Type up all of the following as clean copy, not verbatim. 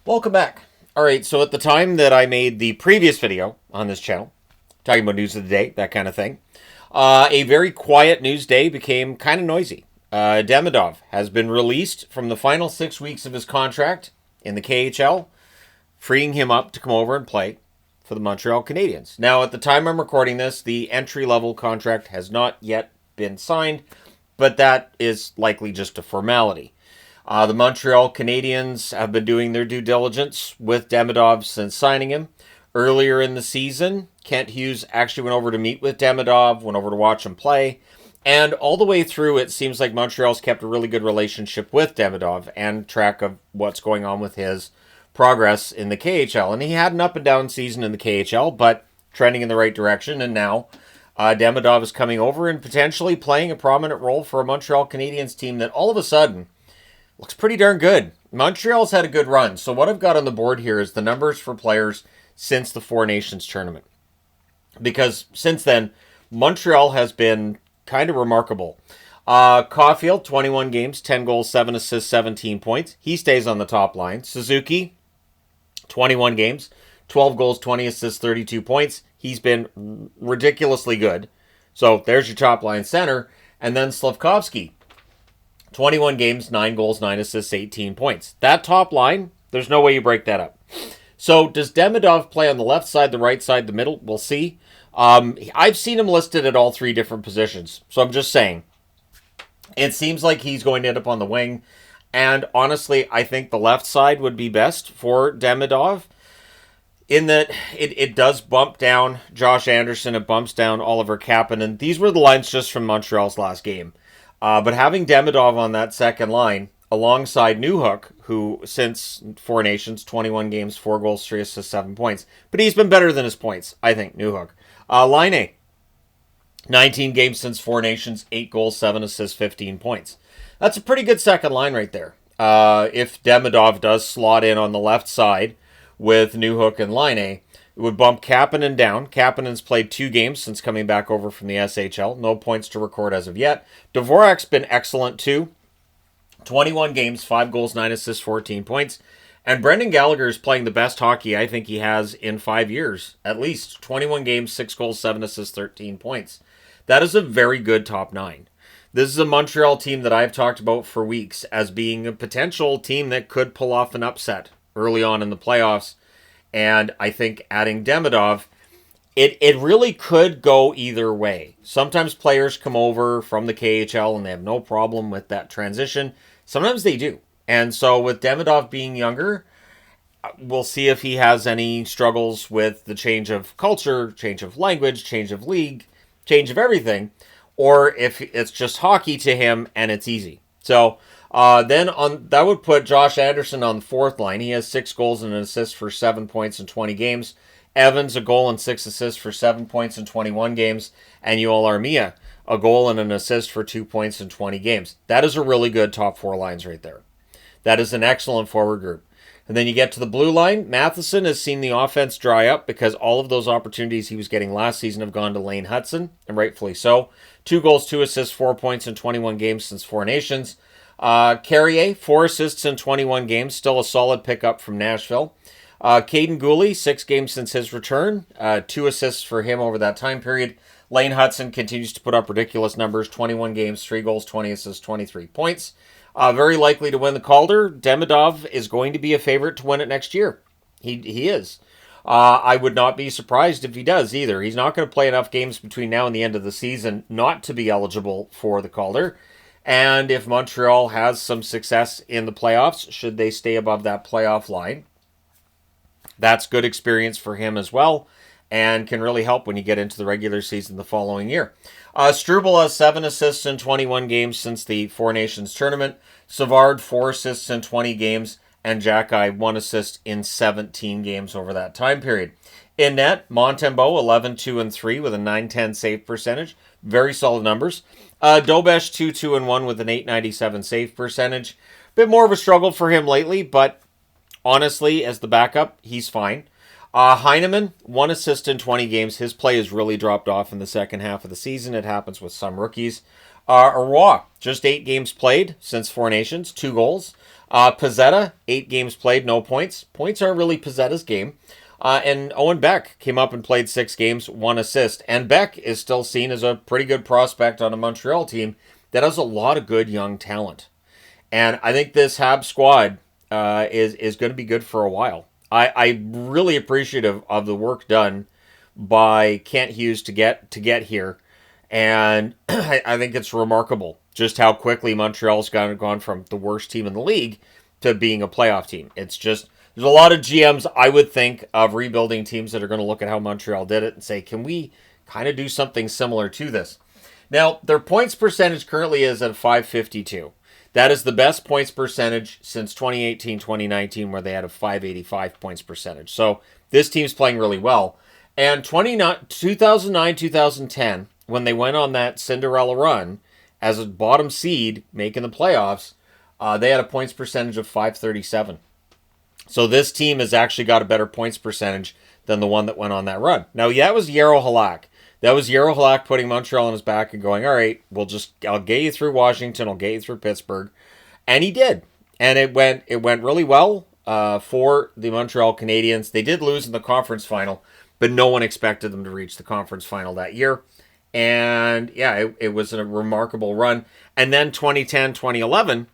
Welcome back. All right, so at the time that I made the previous video on this channel, talking about news of the day, that kind of thing, a very quiet news day became kind of noisy. Demidov has been released from the final 6 weeks of his contract in the KHL, freeing him up to come over and play for the Montreal Canadiens. Now, at the time I'm recording this, the entry-level contract has not yet been signed, but that is likely just a formality. The Montreal Canadiens have been doing their due diligence with Demidov since signing him. Earlier in the season, Kent Hughes actually went over to meet with Demidov, went over to watch him play. And all the way through, it seems like Montreal's kept a really good relationship with Demidov and track of what's going on with his progress in the KHL. And he had an up and down season in the KHL, but trending in the right direction. And now Demidov is coming over and potentially playing a prominent role for a Montreal Canadiens team that all of a sudden looks pretty darn good. Montreal's had a good run. So what I've got on the board here is the numbers for players since the Four Nations tournament. Because since then, Montreal has been kind of remarkable. Caulfield, 21 games, 10 goals, 7 assists, 17 points. He stays on the top line. Suzuki, 21 games, 12 goals, 20 assists, 32 points. He's been ridiculously good. So there's your top line center. And then Slavkovsky, 21 games, 9 goals, 9 assists, 18 points. That top line, there's no way you break that up. So does Demidov play on the left side, the right side, the middle? We'll see. I've seen him listed at all three different positions. So I'm just saying, it seems like he's going to end up on the wing. And honestly, I think the left side would be best for Demidov, in that it does bump down Josh Anderson, it bumps down Oliver Kapanen. These were the lines just from Montreal's last game. But having Demidov on that second line, alongside Newhook, who since Four Nations, 21 games, 4 goals, 3 assists, 7 points. But he's been better than his points, I think, Newhook. Laine, 19 games since Four Nations, 8 goals, 7 assists, 15 points. That's a pretty good second line right there. If Demidov does slot in on the left side with Newhook and Laine, it would bump Kapanen down. Kapanen's played 2 games since coming back over from the SHL. No points to record as of yet. Dvorak's been excellent too. 21 games, 5 goals, 9 assists, 14 points. And Brendan Gallagher is playing the best hockey I think he has in 5 years, at least. 21 games, 6 goals, 7 assists, 13 points. That is a very good top 9. This is a Montreal team that I've talked about for weeks as being a potential team that could pull off an upset early on in the playoffs. And I think adding Demidov, it really could go either way. Sometimes players come over from the KHL and they have no problem with that transition. Sometimes they do. And so with Demidov being younger, we'll see if he has any struggles with the change of culture, change of language, change of league, change of everything, or if it's just hockey to him and it's easy. So then that would put Josh Anderson on the fourth line. He has 6 goals and an assist for 7 points in 20 games. Evans, a goal and 6 assists for 7 points in 21 games. And Yoel Armia, a goal and an assist for 2 points in 20 games. That is a really good top 4 lines right there. That is an excellent forward group. And then you get to the blue line. Matheson has seen the offense dry up because all of those opportunities he was getting last season have gone to Lane Hutson, and rightfully so. 2 goals, 2 assists, 4 points in 21 games since Four Nations. Carrier, 4 assists in 21 games, still a solid pickup from Nashville. Caden Gooley, 6 games since his return, 2 assists for him over that time period. Lane Hutson continues to put up ridiculous numbers, 21 games, 3 goals, 20 assists, 23 points. Very likely to win the Calder. Demidov is going to be a favorite to win it next year. He is. I would not be surprised if he does either. He's not going to play enough games between now and the end of the season not to be eligible for the Calder. And if Montreal has some success in the playoffs, should they stay above that playoff line, that's good experience for him as well and can really help when you get into the regular season the following year. Struble has 7 assists in 21 games since the Four Nations tournament. Savard, 4 assists in 20 games. And Jackeye, 1 assist in 17 games over that time period. In net, Montembeault, 11, 2, and 3 with a 910 save percentage. Very solid numbers. Dobesh, 2, 2, and 1 with an 897 save percentage. Bit more of a struggle for him lately, but honestly, as the backup, he's fine. Heineman, 1 assist in 20 games. His play has really dropped off in the second half of the season. It happens with some rookies. Roy, just 8 games played since Four Nations, 2 goals. Pizzetta, 8 games played, no points. Points aren't really Pizzetta's game. And Owen Beck came up and played 6 games, 1 assist. And Beck is still seen as a pretty good prospect on a Montreal team that has a lot of good young talent. And I think this Habs squad is going to be good for a while. I'm really appreciative of the work done by Kent Hughes to get here. And I think it's remarkable just how quickly Montreal's gone from the worst team in the league to being a playoff team. It's just, there's a lot of GMs, I would think, of rebuilding teams that are going to look at how Montreal did it and say, can we kind of do something similar to this? Now, their points percentage currently is at 552. That is the best points percentage since 2018-2019, where they had a 585 points percentage. So this team's playing really well. And 2009-2010, when they went on that Cinderella run as a bottom seed making the playoffs, they had a points percentage of 537. So this team has actually got a better points percentage than the one that went on that run. Now, yeah, it was Jaro Halak. That was Jaro Halak putting Montreal on his back and going, all right, I'll get you through Washington, I'll get you through Pittsburgh. And he did. And it went really well for the Montreal Canadiens. They did lose in the conference final, but no one expected them to reach the conference final that year. And yeah, it was a remarkable run. And then 2010, 2011,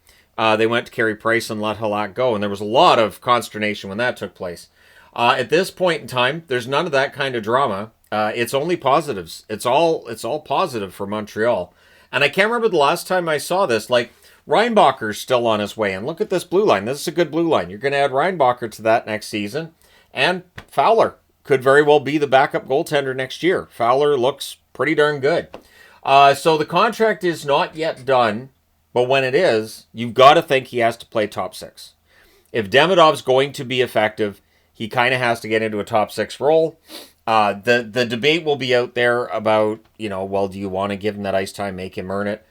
they went to Carey Price and let Halak go. And there was a lot of consternation when that took place. At this point in time, there's none of that kind of drama. It's only positives. It's all positive for Montreal. And I can't remember the last time I saw this. Like, Reinbacher's still on his way. And look at this blue line. This is a good blue line. You're going to add Reinbacher to that next season. And Fowler could very well be the backup goaltender next year. Fowler looks pretty darn good. So the contract is not yet done. But when it is, you've got to think he has to play top 6. If Demidov's going to be effective, he kind of has to get into a top 6 role. The debate will be out there about, well, do you want to give him that ice time, make him earn it?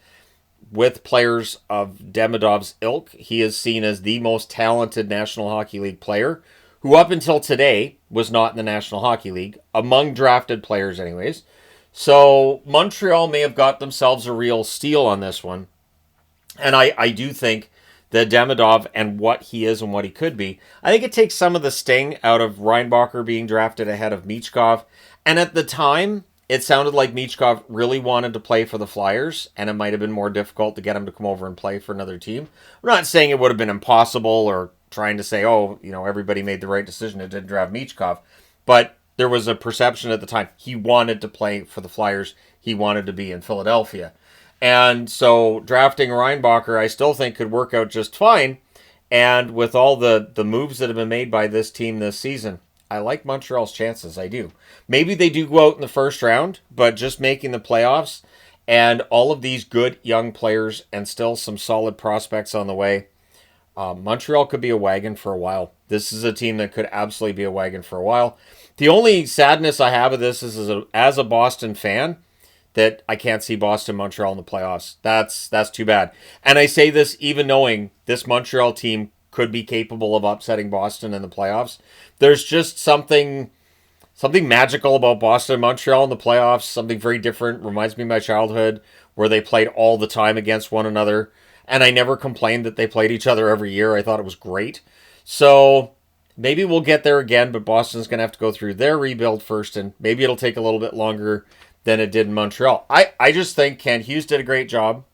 With players of Demidov's ilk, he is seen as the most talented National Hockey League player, who up until today was not in the National Hockey League, among drafted players anyways. So Montreal may have got themselves a real steal on this one. And I do think that Demidov and what he is and what he could be, I think it takes some of the sting out of Reinbacher being drafted ahead of Michkov. And at the time, it sounded like Michkov really wanted to play for the Flyers, and it might have been more difficult to get him to come over and play for another team. I'm not saying it would have been impossible or trying to say, everybody made the right decision, it didn't draft Michkov. But there was a perception at the time he wanted to play for the Flyers. He wanted to be in Philadelphia. And so drafting Reinbacher, I still think could work out just fine. And with all the moves that have been made by this team this season, I like Montreal's chances. I do. Maybe they do go out in the first round, but just making the playoffs and all of these good young players and still some solid prospects on the way, Montreal could be a wagon for a while. This is a team that could absolutely be a wagon for a while. The only sadness I have of this is as a Boston fan, that I can't see Boston, Montreal in the playoffs. That's too bad. And I say this even knowing this Montreal team could be capable of upsetting Boston in the playoffs. There's just something magical about Boston and Montreal in the playoffs, something very different. Reminds me of my childhood where they played all the time against one another. And I never complained that they played each other every year. I thought it was great. So maybe we'll get there again, but Boston's going to have to go through their rebuild first, and maybe it'll take a little bit longer than it did in Montreal. I just think Kent Hughes did a great job.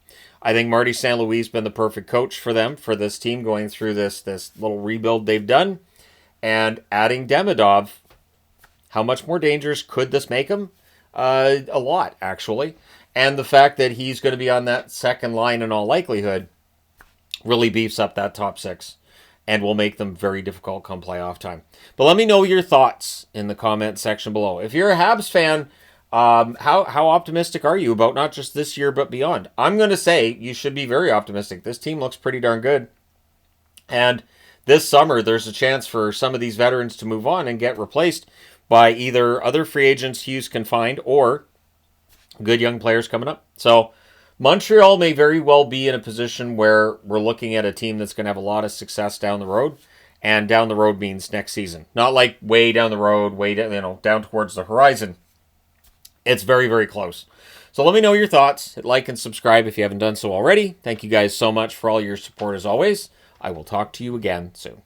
I think Marty St. Louis has been the perfect coach for them, for this team going through this little rebuild they've done. And adding Demidov, how much more dangerous could this make him? A lot, actually. And the fact that he's going to be on that second line in all likelihood really beefs up that top 6 and will make them very difficult come playoff time. But let me know your thoughts in the comment section below. If you're a Habs fan, how optimistic are you about not just this year but beyond? I'm going to say you should be very optimistic. This team looks pretty darn good. And this summer, there's a chance for some of these veterans to move on and get replaced by either other free agents Hughes can find or good young players coming up. So Montreal may very well be in a position where we're looking at a team that's going to have a lot of success down the road. And down the road means next season. Not like way down the road, way down towards the horizon. It's very, very close. So let me know your thoughts. Hit like and subscribe if you haven't done so already. Thank you guys so much for all your support as always. I will talk to you again soon.